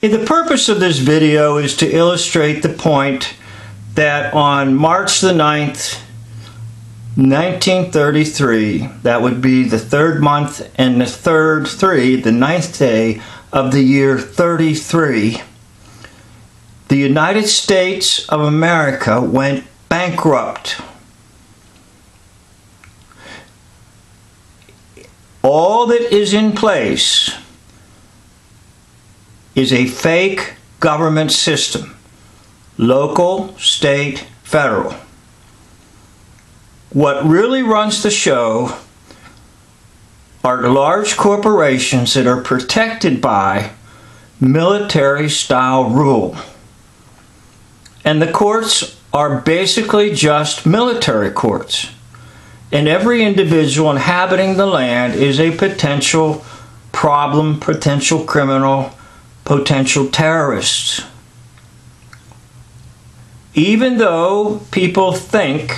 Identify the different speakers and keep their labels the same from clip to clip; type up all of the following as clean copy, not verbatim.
Speaker 1: The purpose of this video is to illustrate the point that on March the 9th, 1933, that would be the third month and the ninth day of the year 33, the United States of America went bankrupt. All that is in place is a fake government system, local, state, federal. What really runs the show are large corporations that are protected by military-style rule. And the courts are basically just military courts. And every individual inhabiting the land is a potential problem, potential criminal, potential terrorist. Even though people think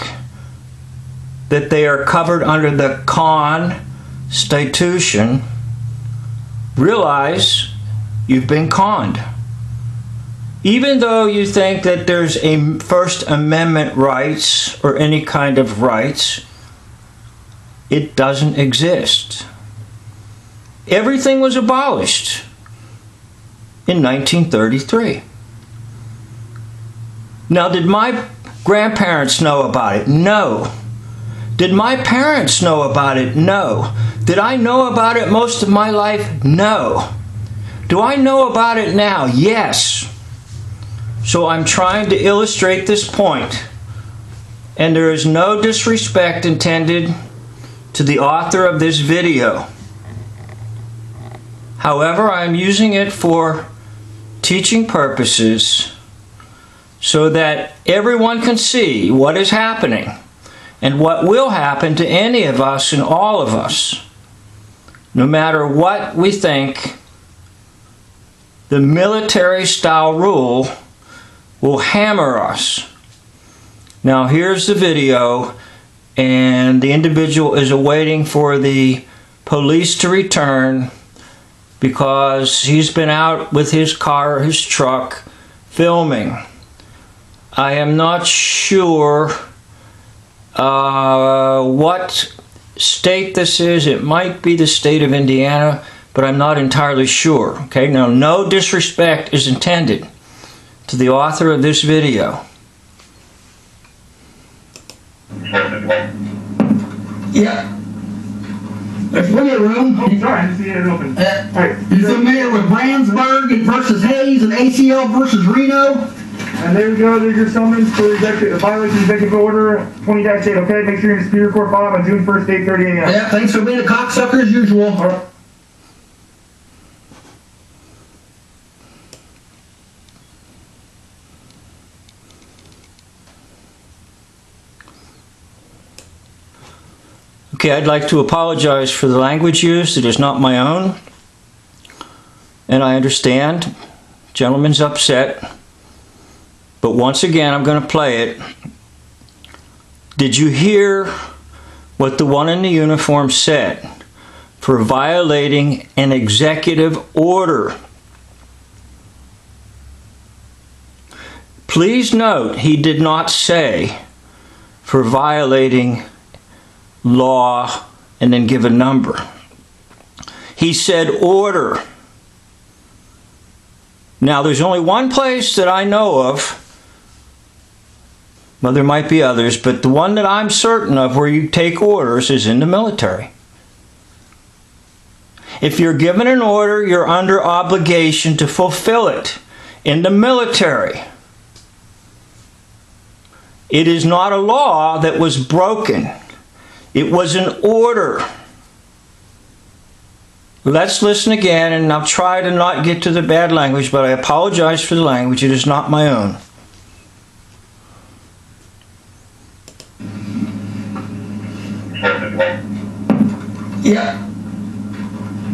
Speaker 1: that they are covered under the Constitution, realize you've been conned. Even though you think that there's a First Amendment rights or any kind of rights, it doesn't exist. Everything was abolished in 1933. Now, did my grandparents know about it? No. Did my parents know about it? No. Did I know about it most of my life? No. Do I know about it now? Yes. So I'm trying to illustrate this point, and there is no disrespect intended to the author of this video. However, I am using it for teaching purposes so that everyone can see what is happening and what will happen to any of us and all of us. No matter what we think, the military-style rule will hammer us. Now here's the video, and the individual is awaiting for the police to return because he's been out with his car, his truck, filming. I am not sure what state this is. It might be the state of Indiana, but I'm not entirely sure. Okay, now no disrespect is intended to the author of this video.
Speaker 2: Yeah. There's plenty of room.
Speaker 3: Oh, sorry, I didn't see it open. Alright.
Speaker 2: He's familiar with Brandsburg versus Hayes and ACL versus Reno.
Speaker 3: And there we go, there's your summons for violation of executive order 20-8, okay? Make sure you're in the Superior Court file on June 1st, 8:30 a.m.
Speaker 2: Yeah, thanks for being a cocksucker as usual.
Speaker 3: All right.
Speaker 1: Okay, I'd like to apologize for the language used. It is not my own. And I understand. Gentleman's upset. But once again, I'm going to play it. Did you hear what the one in the uniform said for violating an executive order? Please note, he did not say for violating law and then give a number. He said order. Now, there's only one place that I know of, well, there might be others, but the one that I'm certain of where you take orders is in the military. If you're given an order, you're under obligation to fulfill it in the military. It is not a law that was broken. It was an order. Let's listen again, and I'll try to not get to the bad language, but I apologize for the language. It is not my own.
Speaker 2: Yeah.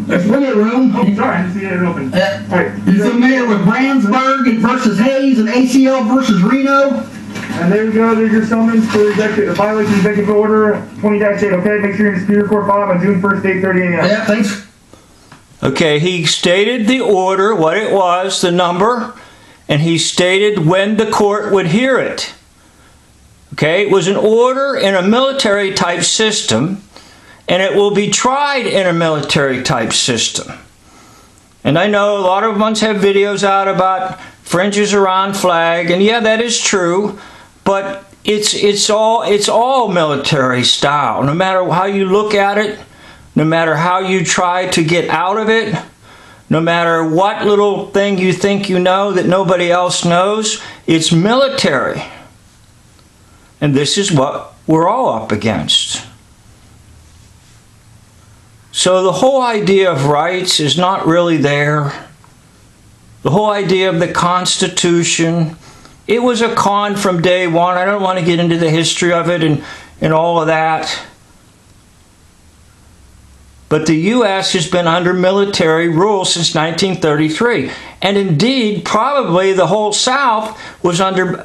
Speaker 2: There's plenty of room.
Speaker 3: Oh, sorry, I didn't see it open. Alright.
Speaker 2: He's familiar with Brandsburg versus Hayes and ACL versus Reno.
Speaker 3: And there we go, there's your summons for violation of executive order 20-8, okay? Make sure you're in the Superior Court file on June 1st, 8:30 a.m.
Speaker 2: Yeah, thanks.
Speaker 1: Okay, he stated the order, what it was, the number, and he stated when the court would hear it. Okay, it was an order in a military type system, and it will be tried in a military type system. And I know a lot of ones have videos out about fringes around flag, and yeah, that is true, but it's all military style. No matter how you look at it, no matter how you try to get out of it, no matter what little thing you think you know that nobody else knows, it's military. And this is what we're all up against. So the whole idea of rights is not really there. The whole idea of the Constitution, it was a con from day one. I don't want to get into the history of it and all of that. But the U.S. has been under military rule since 1933. And indeed, probably the whole South was under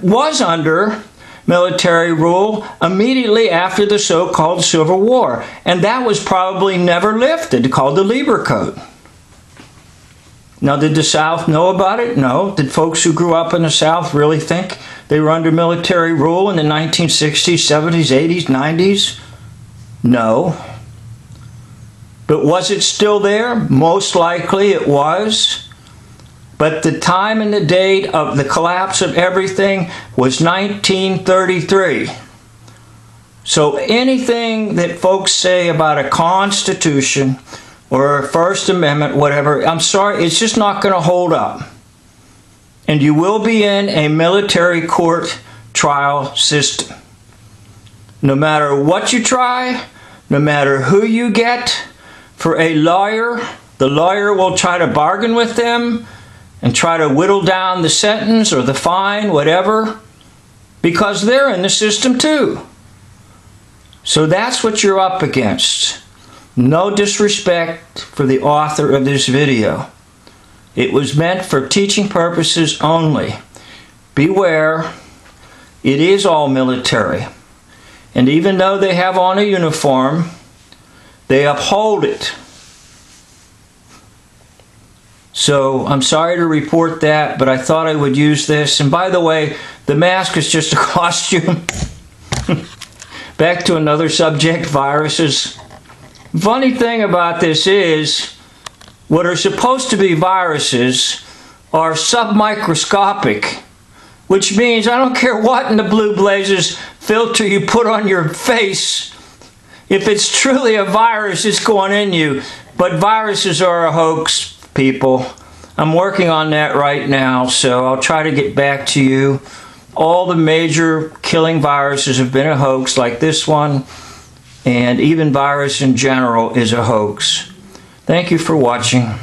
Speaker 1: military rule immediately after the so-called Civil War. And that was probably never lifted, called the Lieber Code. Now, did the South know about it? No. Did folks who grew up in the South really think they were under military rule in the 1960s, 70s, 80s, 90s? No. But was it still there? Most likely it was. But the time and the date of the collapse of everything was 1933. So anything that folks say about a Constitution or a First Amendment, whatever, I'm sorry, it's just not going to hold up. And you will be in a military court trial system. No matter what you try, no matter who you get, for a lawyer, the lawyer will try to bargain with them and try to whittle down the sentence or the fine, whatever, because they're in the system too. So that's what you're up against. No disrespect for the author of this video. It was meant for teaching purposes only. Beware, it is all military. And even though they have on a uniform, they uphold it. So I'm sorry to report that, but I thought I would use this. And by the way, the mask is just a costume. Back to another subject, viruses. Funny thing about this is, what are supposed to be viruses are submicroscopic, which means I don't care what in the blue blazes filter you put on your face. If it's truly a virus, it's going in you. But viruses are a hoax, people. I'm working on that right now, so I'll try to get back to you. All the major killing viruses have been a hoax, like this one, and even virus in general is a hoax. Thank you for watching.